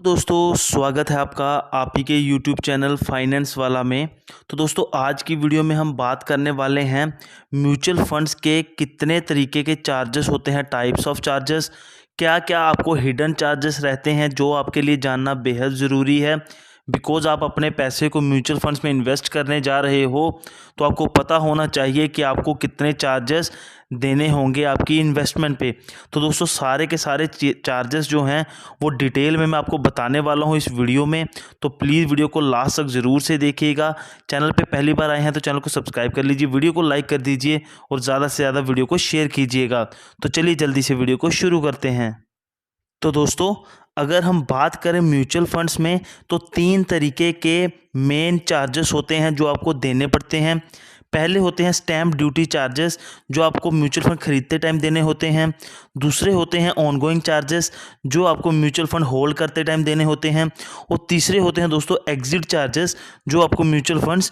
दोस्तों स्वागत है आपका आप ही के YouTube चैनल फाइनेंस वाला में। तो दोस्तों आज की वीडियो में हम बात करने वाले हैं म्यूचुअल फंड्स के कितने तरीके के चार्जेस होते हैं, टाइप्स ऑफ चार्जेस, क्या क्या आपको हिडन चार्जेस रहते हैं जो आपके लिए जानना बेहद ज़रूरी है। बिकॉज आप अपने पैसे को म्यूचुअल फंड्स में इन्वेस्ट करने जा रहे हो तो आपको पता होना चाहिए कि आपको कितने चार्जेस देने होंगे आपकी इन्वेस्टमेंट पे। तो दोस्तों सारे के सारे चार्जेस जो हैं वो डिटेल में मैं आपको बताने वाला हूँ इस वीडियो में। तो प्लीज़ वीडियो को लास्ट तक ज़रूर से देखिएगा। चैनल पे पहली बार आए हैं तो चैनल को सब्सक्राइब कर लीजिए, वीडियो को लाइक कर दीजिए और ज़्यादा से ज़्यादा वीडियो को शेयर कीजिएगा। तो चलिए जल्दी से वीडियो को शुरू करते हैं। तो दोस्तों अगर हम बात करें म्यूचुअल फंड्स में तो 3 तरीके के मेन चार्जेस होते हैं जो आपको देने पड़ते हैं। पहले होते हैं स्टैम्प ड्यूटी चार्जेस जो आपको म्यूचुअल फंड खरीदते टाइम देने होते हैं। दूसरे होते हैं ऑनगोइंग चार्जेस जो आपको म्यूचुअल फंड होल्ड करते टाइम देने होते हैं। और तीसरे होते हैं दोस्तों एग्जिट चार्जेस जो आपको म्यूचुअल फंड्स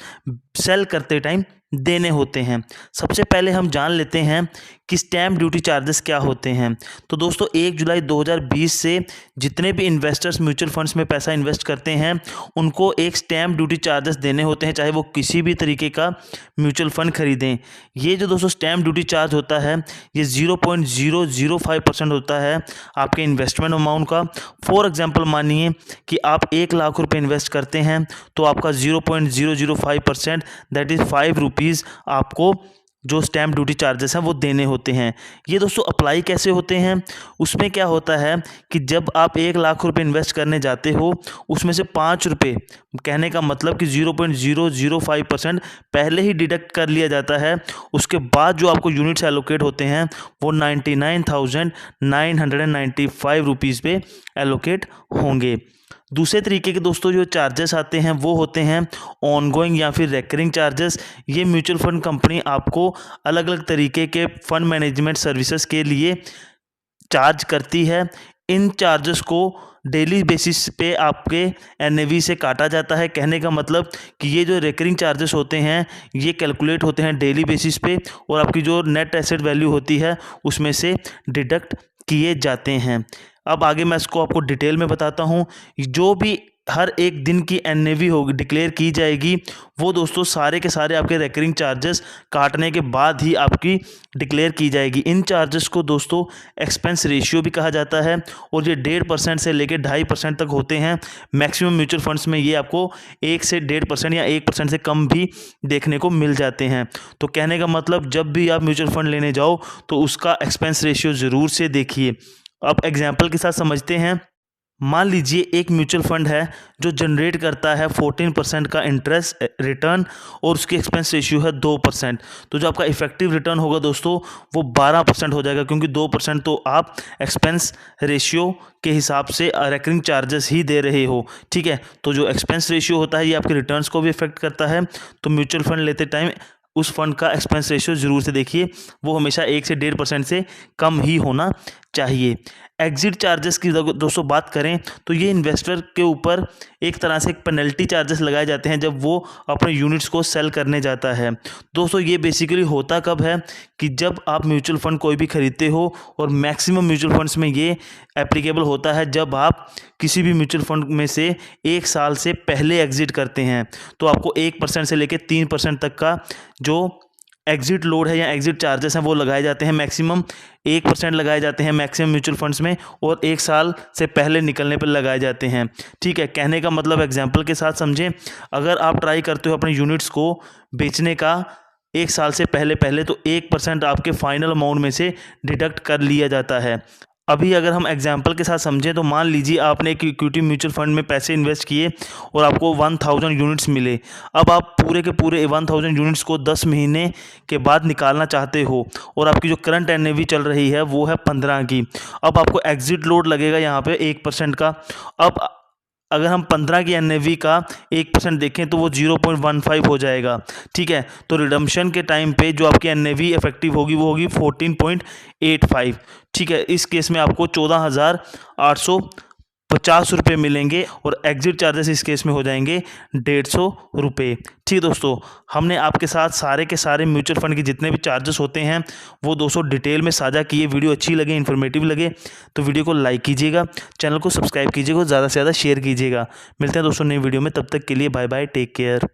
सेल करते टाइम देने होते हैं। सबसे पहले हम जान लेते हैं कि स्टैम्प ड्यूटी चार्जेस क्या होते हैं। तो दोस्तों 1 जुलाई 2020 से जितने भी इन्वेस्टर्स म्यूचुअल फंड्स में पैसा इन्वेस्ट करते हैं उनको एक स्टैम्प ड्यूटी चार्जेस देने होते हैं, चाहे वो किसी भी तरीके का म्यूचुअल फंड खरीदें। ये जो दोस्तों स्टैम्प ड्यूटी चार्ज होता है ये 0.005% होता है आपके इन्वेस्टमेंट अमाउंट का। फॉर एग्जाम्पल मानिए कि आप 1 लाख रुपये इन्वेस्ट करते हैं तो आपका 0.005% दैट इज़ 5 रुपीज़ आपको जो स्टैम्प ड्यूटी चार्जेस हैं वो देने होते हैं। ये दोस्तों अप्लाई कैसे होते हैं, उसमें क्या होता है कि जब आप 1 लाख रुपए इन्वेस्ट करने जाते हो उसमें से 5 रुपये, कहने का मतलब कि 0.005% पहले ही डिडक्ट कर लिया जाता है। उसके बाद जो आपको यूनिट्स एलोकेट होते हैं वो 99,995 रुपीज़ पे एलोकेट होंगे। दूसरे तरीके के दोस्तों जो चार्जेस आते हैं वो होते हैं ऑनगोइंग या फिर रेकरिंग चार्जेस। ये म्यूचुअल फंड कंपनी आपको अलग अलग तरीके के फंड मैनेजमेंट सर्विसेज के लिए चार्ज करती है। इन चार्जेस को डेली बेसिस पे आपके एनएवी से काटा जाता है। कहने का मतलब कि ये जो रेकरिंग चार्जेस होते हैं ये कैलकुलेट होते हैं डेली बेसिस पे और आपकी जो नेट एसेट वैल्यू होती है उसमें से डिडक्ट किए जाते हैं। अब आगे मैं इसको आपको डिटेल में बताता हूँ। जो भी हर एक दिन की एनएवी होगी डिक्लेयर की जाएगी वो दोस्तों सारे के सारे आपके रेकरिंग चार्जेस काटने के बाद ही आपकी डिक्लेयर की जाएगी। इन चार्जेस को दोस्तों एक्सपेंस रेशियो भी कहा जाता है और ये 1.5% से लेकर 2.5% तक होते हैं। मैक्सिमम म्यूचुअल फंड्स में ये आपको 1 से 1.5% या 1% से कम भी देखने को मिल जाते हैं। तो कहने का मतलब जब भी आप म्यूचुअल फंड लेने जाओ तो उसका एक्सपेंस रेशियो ज़रूर से देखिए। अब एग्जाम्पल के साथ समझते हैं। मान लीजिए एक म्यूचुअल फंड है जो जनरेट करता है 14% का इंटरेस्ट रिटर्न और उसकी एक्सपेंस रेशियो है 2%। तो जो आपका इफेक्टिव रिटर्न होगा दोस्तों वो 12% हो जाएगा, क्योंकि 2% तो आप एक्सपेंस रेशियो के हिसाब से रेकरिंग चार्जेस ही दे रहे हो। ठीक है, तो जो एक्सपेंस रेशियो होता है ये आपके रिटर्न्स को भी इफेक्ट करता है। तो म्यूचुअल फंड लेते टाइम उस फंड का एक्सपेंस रेशियो ज़रूर से देखिए, वो हमेशा 1 से 1.5% से कम ही होना चाहिए। एग्जिट चार्जेस की दोस्तों बात करें तो ये इन्वेस्टर के ऊपर एक तरह से एक पेनल्टी चार्जेस लगाए जाते हैं जब वो अपने यूनिट्स को सेल करने जाता है। दोस्तों ये बेसिकली होता कब है कि जब आप म्यूचुअल फंड कोई भी खरीदते हो, और मैक्सिमम म्यूचुअल फंड्स में ये एप्लीकेबल होता है जब आप किसी भी म्यूचुअल फंड में से 1 साल से पहले एग्जिट करते हैं तो आपको 1% से लेकर 3% तक का जो एग्जिट लोड है या एग्जिट चार्जेस हैं वो लगाए जाते हैं। मैक्सिमम 1% लगाए जाते हैं मैक्सिमम म्यूचुअल फंड्स में, और 1 साल से पहले निकलने पर लगाए जाते हैं। ठीक है, कहने का मतलब एग्जांपल के साथ समझें। अगर आप ट्राई करते हो अपने यूनिट्स को बेचने का 1 साल से पहले तो 1% आपके फाइनल अमाउंट में से डिडक्ट कर लिया जाता है। अभी अगर हम एग्जांपल के साथ समझें तो मान लीजिए आपने एक इक्विटी म्यूचुअल फंड में पैसे इन्वेस्ट किए और आपको 1000 यूनिट्स मिले। अब आप पूरे के पूरे 1000 यूनिट्स को 10 महीने के बाद निकालना चाहते हो और आपकी जो करंट एनएवी चल रही है वो है 15 की। अब आपको एग्जिट लोड लगेगा यहाँ पे 1% का। अब अगर हम 15 की एनएवी का 1% देखें तो वो 0.15 हो जाएगा। ठीक है, तो रिडम्पशन के टाइम पे जो आपकी एनएवी इफेक्टिव होगी वो होगी 14.85। ठीक है, इस केस में आपको 14,800 ₹50 मिलेंगे और एग्जिट चार्जेस इस केस में हो जाएंगे ₹150। ठीक है दोस्तों, हमने आपके साथ सारे के सारे म्यूचुअल फंड के जितने भी चार्जेस होते हैं वो दोस्तों डिटेल में साझा किए। वीडियो अच्छी लगे, इन्फॉर्मेटिव लगे तो वीडियो को लाइक कीजिएगा, चैनल को सब्सक्राइब कीजिएगा, ज़्यादा से ज़्यादा शेयर कीजिएगा। मिलते हैं दोस्तों नई वीडियो में, तब तक के लिए बाय बाय, टेक केयर।